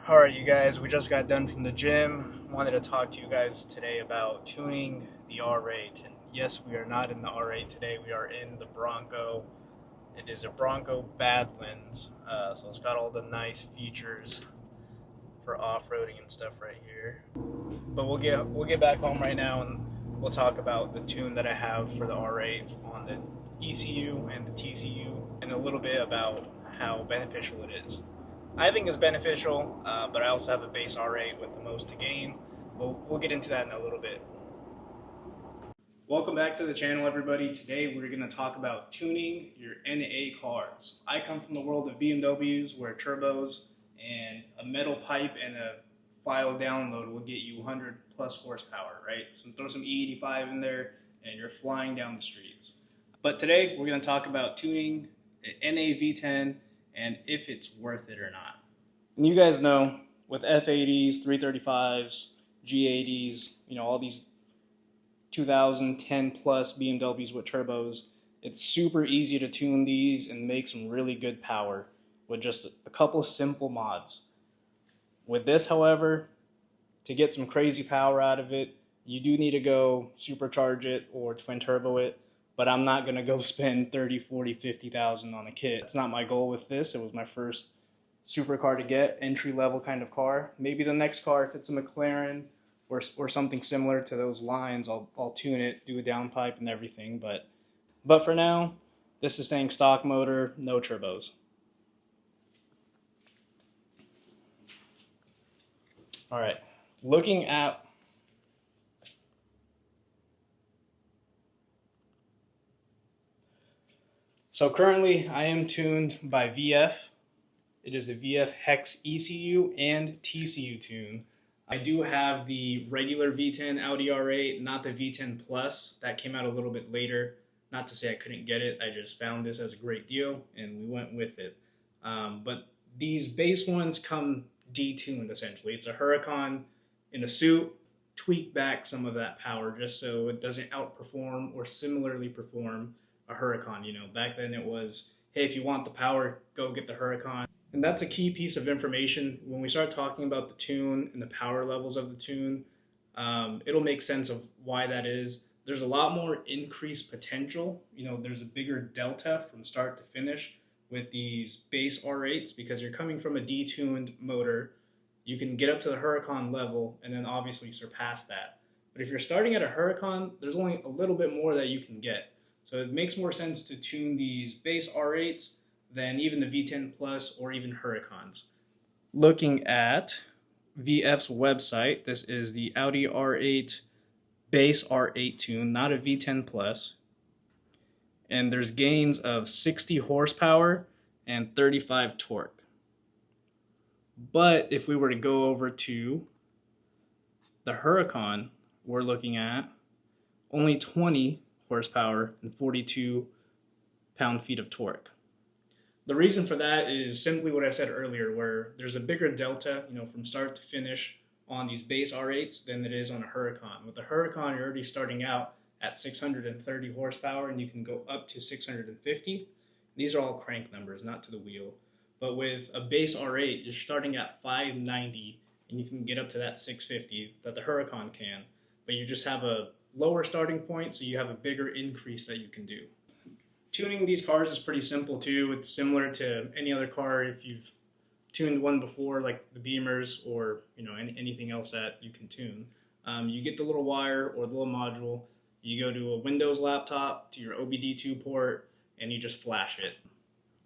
Alright, you guys, we just got done from the gym. Wanted to talk to you guys today about tuning the R8. And yes, we are not in the R8 today, we are in the Bronco. It is a Bronco Badlands, so it's got all the nice features for off-roading and stuff right here. But we'll get back home right now and we'll talk about the tune that I have for the R8 on the ECU and the TCU and a little bit about how beneficial it is. I think it's beneficial, but I also have a base R8 with the most to gain. We'll get into that in a little bit. Welcome back to the channel, everybody. Today we're going to talk about tuning your NA cars. I come from the world of BMWs where turbos and a metal pipe and a file download will get you 100 plus horsepower, right? So throw some E85 in there and you're flying down the streets. But today we're going to talk about tuning an NA V10 and if it's worth it or not. And you guys know, with F80s, 335s, G80s, all these 2010 plus BMWs with turbos, it's super easy to tune these and make some really good power with just a couple simple mods. With this, however, to get some crazy power out of it, you do need to go supercharge it or twin turbo it. But I'm not going to go spend 30, 40, 50,000 on a kit. It's not my goal with this. It was my first supercar to get, entry-level kind of car. Maybe the next car, if it's a McLaren or something similar to those lines, I'll tune it, do a downpipe and everything. But for now, this is staying stock motor, no turbos. All right, looking at So currently I am tuned by VF. It is the VF Hex ECU and TCU tune. I do have the regular V10 Audi R8, not the V10 Plus. That came out a little bit later. Not to say I couldn't get it, I just found this as a great deal and we went with it. But these base ones come detuned essentially. It's a Huracan in a suit, tweak back some of that power just so it doesn't outperform or similarly perform a Huracan. Back then it was, hey, if you want the power, go get the Huracan. And that's a key piece of information. When we start talking about the tune and the power levels of the tune, it'll make sense of why that is. There's a lot more increased potential. There's a bigger delta from start to finish with these base R8s because you're coming from a detuned motor. You can get up to the Huracan level and then obviously surpass that. But if you're starting at a Huracan, there's only a little bit more that you can get. So it makes more sense to tune these base R8s than even the V10 Plus or even Huracans. Looking at VF's website, this is the Audi R8 base R8 tune, not a V10 Plus. And there's gains of 60 horsepower and 35 torque. But if we were to go over to the Huracan, we're looking at only 20 horsepower and 42 pound-feet of torque. The reason for that is simply what I said earlier, where there's a bigger delta, from start to finish on these base R8s than it is on a Huracan. With the Huracan, you're already starting out at 630 horsepower and you can go up to 650. These are all crank numbers, not to the wheel. But with a base R8, you're starting at 590 and you can get up to that 650 that the Huracan can. But you just have a lower starting point, so you have a bigger increase that you can do. Tuning these cars is pretty simple too. It's similar to any other car if you've tuned one before, like the Beamers or anything else that you can tune. You get the little wire or the little module, you go to a Windows laptop, to your OBD2 port, and you just flash it.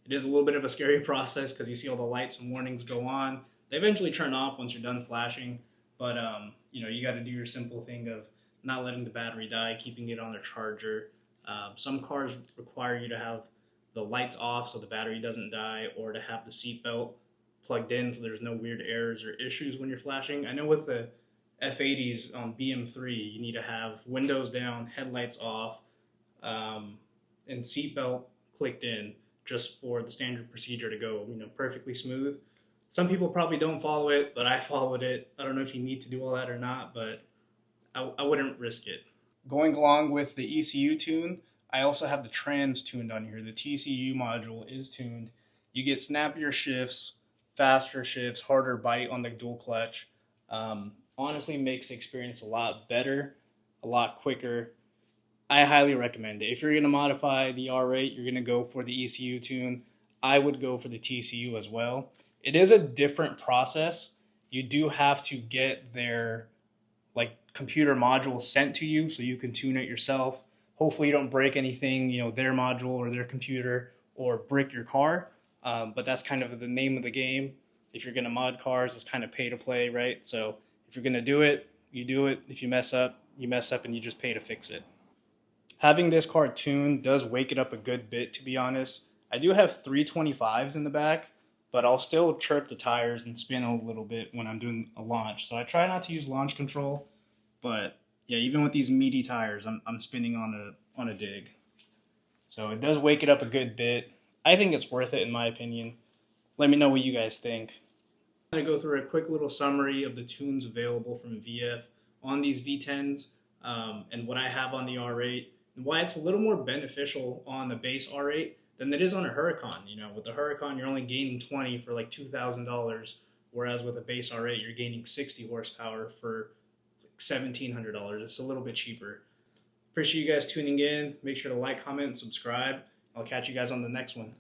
It is a little bit of a scary process because you see all the lights and warnings go on. They eventually turn off once you're done flashing, but you got to do your simple thing of not letting the battery die, keeping it on the charger. Some cars require you to have the lights off so the battery doesn't die, or to have the seatbelt plugged in so there's no weird errors or issues when you're flashing. I know with the F80s on BM3, you need to have windows down, headlights off, and seatbelt clicked in just for the standard procedure to go perfectly smooth. Some people probably don't follow it, but I followed it. I don't know if you need to do all that or not, but I wouldn't risk it. Going along with the ECU tune, I also have the trans tuned on here. The TCU module is tuned. You get snappier shifts, faster shifts, harder bite on the dual clutch. Honestly makes the experience a lot better, a lot quicker. I highly recommend it. If you're going to modify the R8, you're going to go for the ECU tune. I would go for the TCU as well. It is a different process. You do have to get their computer module sent to you so you can tune it yourself. Hopefully you don't break anything, their module or their computer, or brick your car. But that's kind of the name of the game. If you're going to mod cars, it's kind of pay to play, right? So if you're going to do it, you do it. If you mess up, and you just pay to fix it. Having this car tuned does wake it up a good bit, to be honest. I do have 325s in the back, but I'll still chirp the tires and spin a little bit when I'm doing a launch. So I try not to use launch control, but yeah, even with these meaty tires, I'm spinning on a dig. So it does wake it up a good bit. I think it's worth it in my opinion. Let me know what you guys think. I'm going to go through a quick little summary of the tunes available from VF on these V10s and what I have on the R8 and why it's a little more beneficial on the base R8 than it is on a Huracan. With the Huracan, you're only gaining 20 for like $2,000, whereas with a base R8, you're gaining 60 horsepower for $1,700. It's a little bit cheaper. Appreciate you guys tuning in. Make sure to like, comment, and subscribe. I'll catch you guys on the next one.